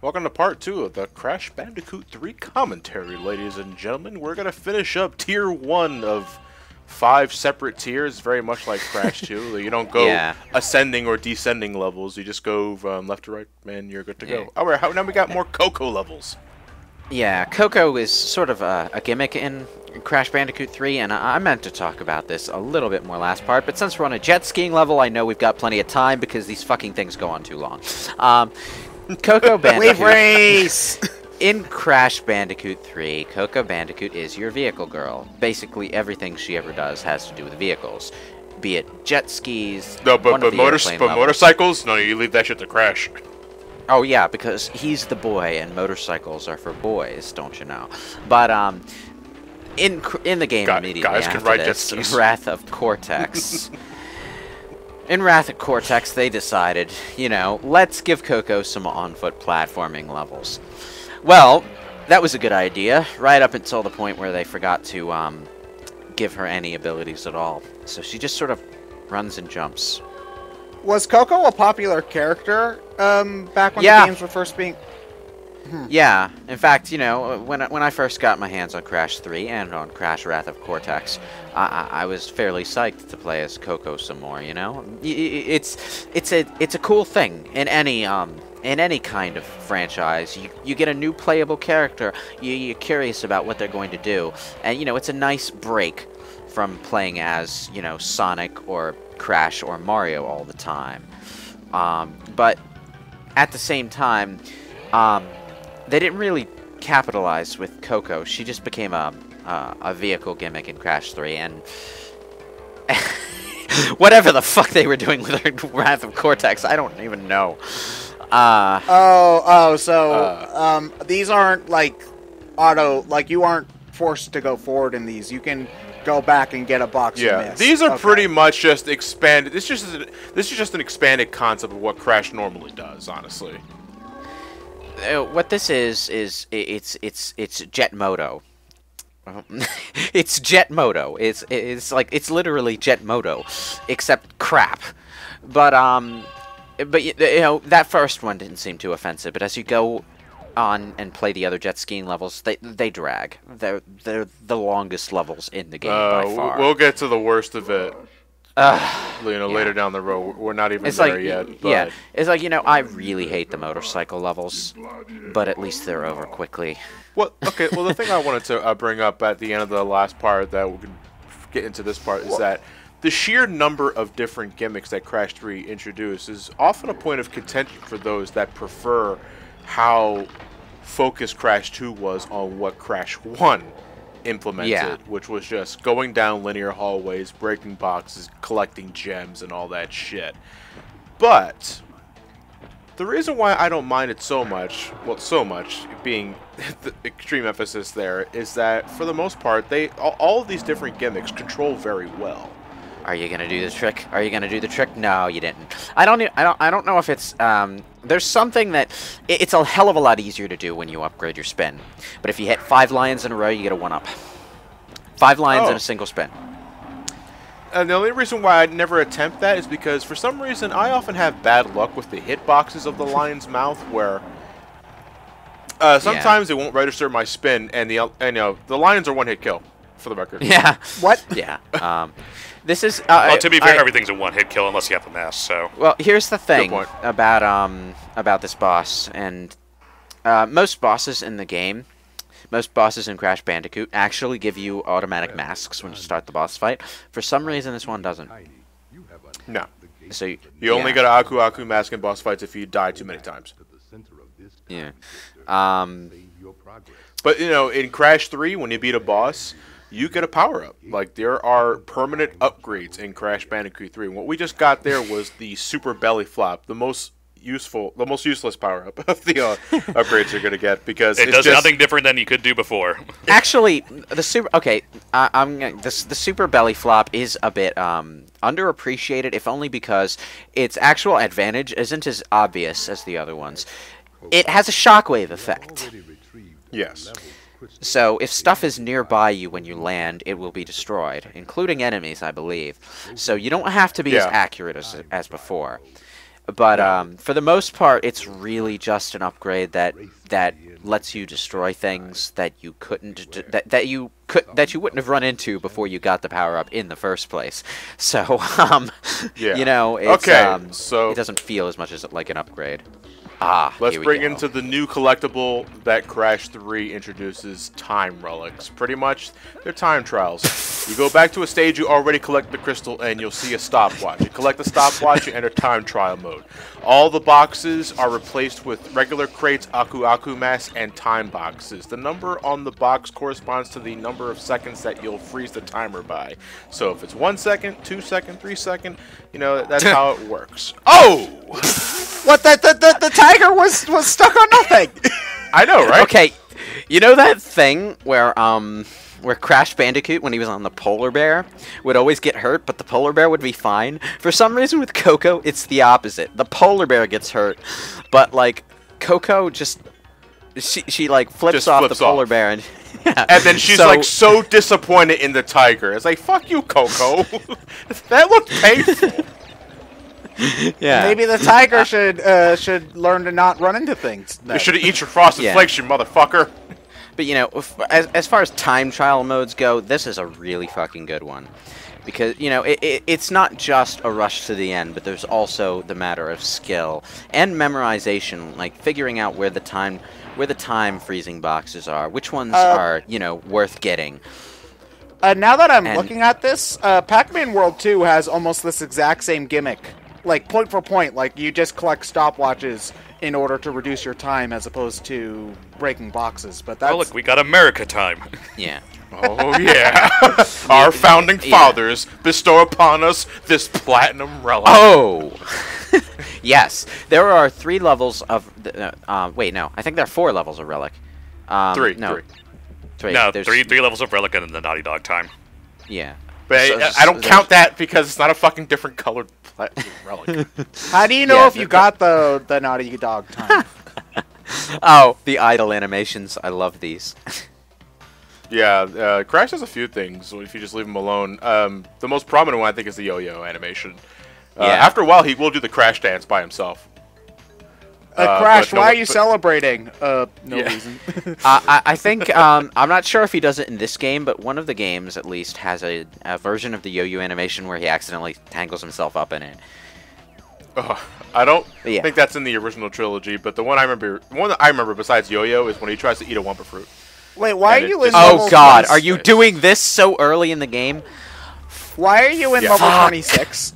Welcome to part 2 of the Crash Bandicoot 3 commentary, ladies and gentlemen. We're going to finish up Tier 1 of 5 separate tiers, very much like Crash 2. You don't go ascending or descending levels, you just go from left to right, and you're good to go. Alright, now we got more Coco levels. Yeah, Coco is sort of a gimmick in Crash Bandicoot 3, and I meant to talk about this a little bit more last part, but since we're on a jet skiing level, I know we've got plenty of time because these fucking things go on too long. Coco Bandicoot. Wave race! In Crash Bandicoot 3, Coco Bandicoot is your vehicle girl. Basically, everything she ever does has to do with vehicles. Be it jet skis, no, but motorcycles? No, you leave that shit to Crash. Oh yeah, because he's the boy, and motorcycles are for boys, don't you know? But in the game immediately guys after can ride this, jet skis. Wrath of Cortex. In Wrath of Cortex, they decided, you know, let's give Coco some on-foot platforming levels. Well, that was a good idea, right up until the point where they forgot to give her any abilities at all. So she just sort of runs and jumps. Was Coco a popular character back when the games were first being... Yeah, in fact, you know, when I first got my hands on Crash 3 and on Crash Wrath of Cortex, I was fairly psyched to play as Coco some more. You know, it's a cool thing in any kind of franchise. You get a new playable character. You're curious about what they're going to do, and you know, it's a nice break from playing as, you know, Sonic or Crash or Mario all the time. But at the same time, they didn't really capitalize with Coco. She just became a vehicle gimmick in Crash 3, and whatever the fuck they were doing with her Wrath of Cortex, I don't even know. So these aren't like you aren't forced to go forward in these. You can go back and get a box of mist. These are pretty much just expanded. This is just an expanded concept of what Crash normally does, honestly. What this is it's Jet Moto. It's Jet Moto. It's literally Jet Moto, except crap. But you know, that first one didn't seem too offensive. But as you go on and play the other jet skiing levels, they drag. They're the longest levels in the game by far. We'll get to the worst of it. You know, later down the road. We're not even there yet. But... Yeah, it's like, you know, I really hate the motorcycle levels, but at least they're over quickly. Well, okay. Well, the thing I wanted to bring up at the end of the last part that we can get into this part is that the sheer number of different gimmicks that Crash 3 introduced is often a point of contention for those that prefer how focused Crash 2 was on what Crash 1 implemented, which was just going down linear hallways, breaking boxes, collecting gems, and all that shit. But the reason why I don't mind it so much, well, so much being the extreme emphasis there, is that for the most part, all of these different gimmicks control very well. Are you gonna do the trick? Are you gonna do the trick? No, you didn't. I don't know if it's there's something that it's a hell of a lot easier to do when you upgrade your spin. But if you hit 5 lions in a row, you get a 1-up. 5 lions in a single spin. And the only reason why I'd never attempt that is because for some reason I often have bad luck with the hitboxes of the lion's mouth, where sometimes it won't register my spin, and you know, the lions are one-hit kill, for the record. Yeah. What? Yeah. This is. Well, to be fair, everything's a one-hit kill unless you have a mask. So. Well, here's the thing about this boss, and most bosses in the game, most bosses in Crash Bandicoot actually give you automatic masks when you start the boss fight. For some reason, this one doesn't. No. So you only get an Aku Aku mask in boss fights if you die too many times. Yeah. But you know, in Crash 3, when you beat a boss, you get a power-up. Like, there are permanent upgrades in Crash Bandicoot 3. And what we just got there was the Super Belly Flop, the most useless power-up of the upgrades you're going to get, because it does nothing different than you could do before. Actually, the Super Belly Flop is a bit underappreciated, if only because its actual advantage isn't as obvious as the other ones. It has a shockwave effect. Yes. So if stuff is nearby you when you land, it will be destroyed, including enemies, I believe. So you don't have to be as accurate as before. But for the most part, it's really just an upgrade that lets you destroy things that you that you wouldn't have run into before you got the power up in the first place. So you know, it's, so it doesn't feel as much as like an upgrade. Let's bring into the new collectible that Crash 3 introduces, Time Relics. Pretty much, they're time trials. You go back to a stage, you already collect the crystal, and you'll see a stopwatch. You collect the stopwatch, you enter time trial mode. All the boxes are replaced with regular crates, Aku Aku masks, and time boxes. The number on the box corresponds to the number of seconds that you'll freeze the timer by. So if it's 1 second, 2 second, 3 second, you know, that's how it works. Oh! What? The tiger was stuck on nothing. I know, right? Okay, you know that thing where Crash Bandicoot, when he was on the polar bear, would always get hurt, but the polar bear would be fine? For some reason with Coco, it's the opposite. The polar bear gets hurt, but like Coco just she like flips off the polar bear and and then she's like so disappointed in the tiger. It's like, fuck you, Coco. That looked painful. Yeah. Maybe the tiger should learn to not run into things. You should eat your frosted flakes, you motherfucker. But you know, as far as time trial modes go, this is a really fucking good one, because you know it's not just a rush to the end, but there's also the matter of skill and memorization, like figuring out where the time freezing boxes are, which ones are worth getting. Now that I'm looking at this, Pac-Man World 2 has almost this exact same gimmick. Like, point for point, like, you just collect stopwatches in order to reduce your time as opposed to breaking boxes, but that's... Oh, look, we got America time. Yeah. Oh, yeah. Our founding fathers bestow upon us this platinum relic. Oh! Yes. There are 3 levels of... wait, no. I think there are 4 levels of relic. Three. No, three levels of relic and then the Naughty Dog time. Yeah. But I don't count that because it's not a fucking different colored relic. How do you know if you got the Naughty Dog time? Oh, the idle animations. I love these. Yeah, Crash has a few things if you just leave him alone. The most prominent one, I think, is the yo-yo animation. After a while, he will do the Crash dance by himself. Crash, why are you celebrating? No reason. I think, I'm not sure if he does it in this game, but one of the games, at least, has a version of the yo-yo animation where he accidentally tangles himself up in it. I don't think that's in the original trilogy, but the one that I remember besides yo-yo is when he tries to eat a Wumpa fruit. Wait, why are you in Oh god, are you doing this so early in the game? Why are you in level 26?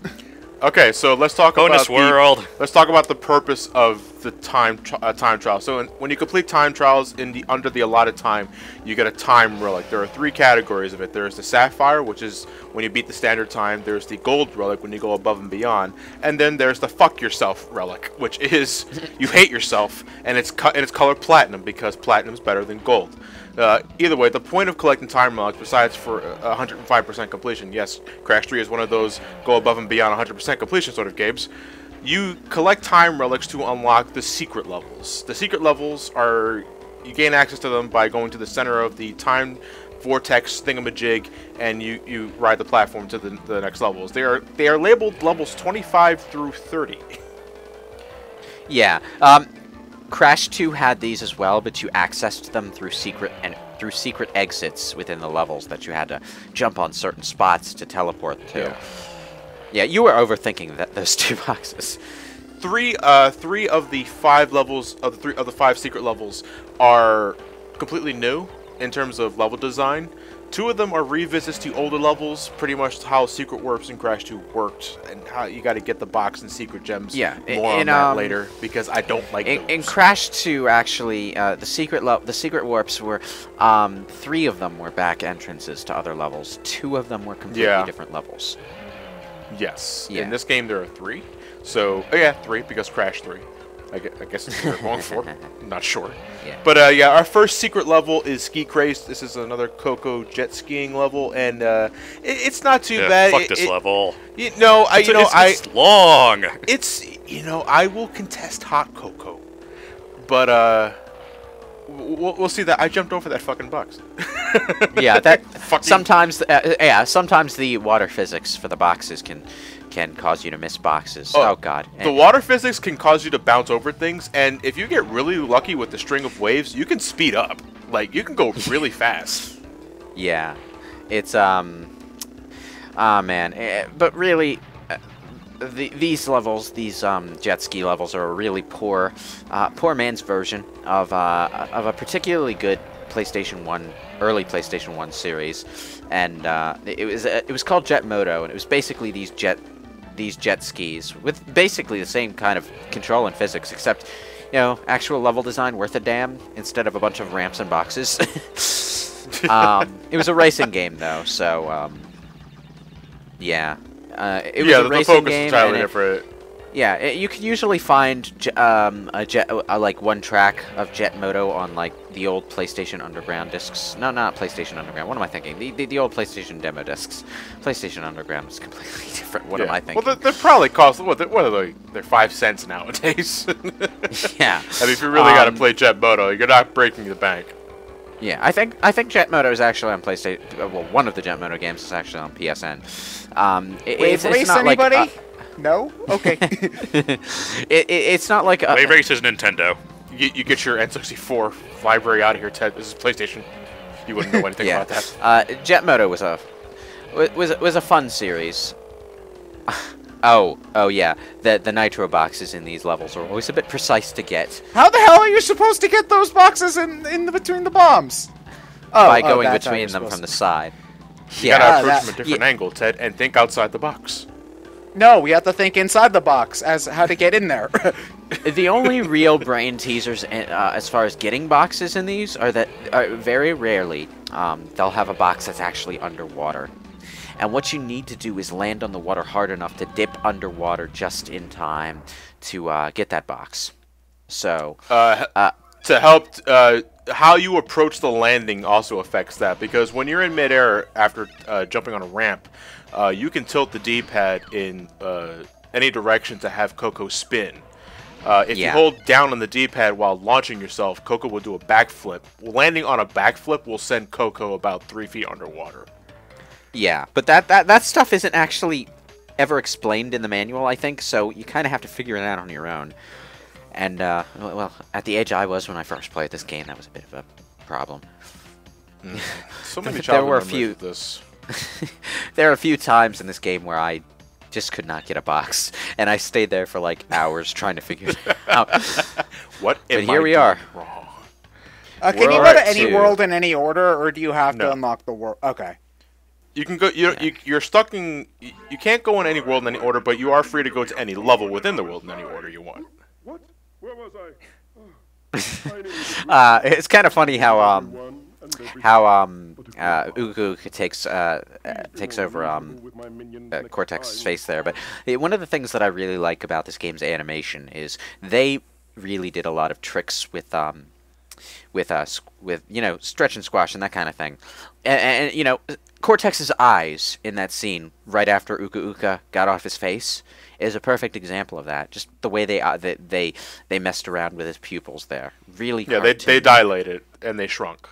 Okay, so let's talk Bonus world. Let's talk about the purpose of the time trial. So when you complete time trials under the allotted time, you get a time relic. There are 3 categories of it. There's the sapphire, which is when you beat the standard time. There's the gold relic when you go above and beyond, and then there's the fuck yourself relic, which is you hate yourself, and it's colored platinum because platinum is better than gold. Either way, the point of collecting time relics, besides for 105% completion, yes, Crash 3 is one of those go above and beyond 100% completion sort of games, you collect time relics to unlock the secret levels. The secret levels are, you gain access to them by going to the center of the time vortex thingamajig, and you ride the platform to the next levels. They are labeled levels 25 through 30. Yeah. Crash 2 had these as well, but you accessed them through secret exits within the levels that you had to jump on certain spots to teleport to. Yeah, you were overthinking those 2 boxes. 3 of the 5 levels of the 5 secret levels are completely new in terms of level design. 2 of them are revisits to older levels, pretty much how Secret Warps in Crash 2 worked, and how you got to get the box and secret gems. Yeah, more on that later, because I don't like those. In Crash 2, actually, the secret warps were 3 of them were back entrances to other levels. 2 of them were completely different levels. Yes. Yeah. In this game, there are 3. So, 3 because Crash 3. I guess it's what they're going for. I'm not sure. Yeah. But our first secret level is Ski Craze. This is another Coco jet skiing level, and it's not too bad. Fuck this level. It's long. It's I will contest Hot Coco, but we'll see that. I jumped over that fucking box. Yeah, that sometimes the water physics for the boxes can cause you to miss boxes. Oh god. The water physics can cause you to bounce over things, and if you get really lucky with the string of waves, you can speed up. Like, you can go really fast. Yeah. It's man, but really these levels, these jet ski levels, are a really poor man's version of a particularly good early PlayStation 1 series, and it was called Jet Moto, and it was basically these jet skis with basically the same kind of control and physics, except actual level design worth a damn instead of a bunch of ramps and boxes. It was a racing game though, so yeah. It was a racing game. The focus is entirely different. Yeah, you could usually find like one track of Jet Moto on like the old PlayStation Underground discs. No, not PlayStation Underground. What am I thinking? The old PlayStation demo discs. PlayStation Underground is completely different. What am I thinking? Well, they're probably cost. What are they? They're 5 cents nowadays. Yeah. I mean, if you really got to play Jet Moto, you're not breaking the bank. Yeah, I think Jet Moto is actually on PlayStation. Well, one of the Jet Moto games is actually on PSN. Wave Race, not anybody? Like, no? Okay. It's not like Wave Race is Nintendo. You get your N64 library out of here, Ted. This is PlayStation. You wouldn't know anything about that. Jet Moto was a fun series. Oh yeah, the nitro boxes in these levels are always a bit precise to get. How the hell are you supposed to get those boxes in between the bombs? By going between them from the side. You gotta approach them a different angle, Ted, and think outside the box. No, we have to think inside the box as how to get in there. The only real brain teasers as far as getting boxes in these are that very rarely they'll have a box that's actually underwater. And what you need to do is land on the water hard enough to dip underwater just in time to get that box. So to help, how you approach the landing also affects that, because when you're in midair after jumping on a ramp, you can tilt the D-pad in any direction to have Coco spin. If you hold down on the D-pad while launching yourself, Coco will do a backflip. Landing on a backflip will send Coco about 3 feet underwater. Yeah, but that stuff isn't actually ever explained in the manual, I think, so you kind of have to figure it out on your own. And, well, at the age I was when I first played this game, that was a bit of a problem. So many there were a few. Of this. There are a few times in this game where I just could not get a box, and I stayed there for like hours trying to figure it out. What? But here we are. Wrong? Can you go to any world in any order, or do you have to unlock the world? Okay. You can go. You're stuck in. You can't go in any world in any order, but you are free to go to any level within the world in any order you want. What? Where was I? It's kind of funny how Ugu takes over Cortex's face there. But one of the things that I really like about this game's animation is they really did a lot of tricks with stretch and squash and that kind of thing, and Cortex's eyes in that scene right after Uka Uka got off his face is a perfect example of that. Just the way they messed around with his pupils there, really. Yeah, they dilated and they shrunk.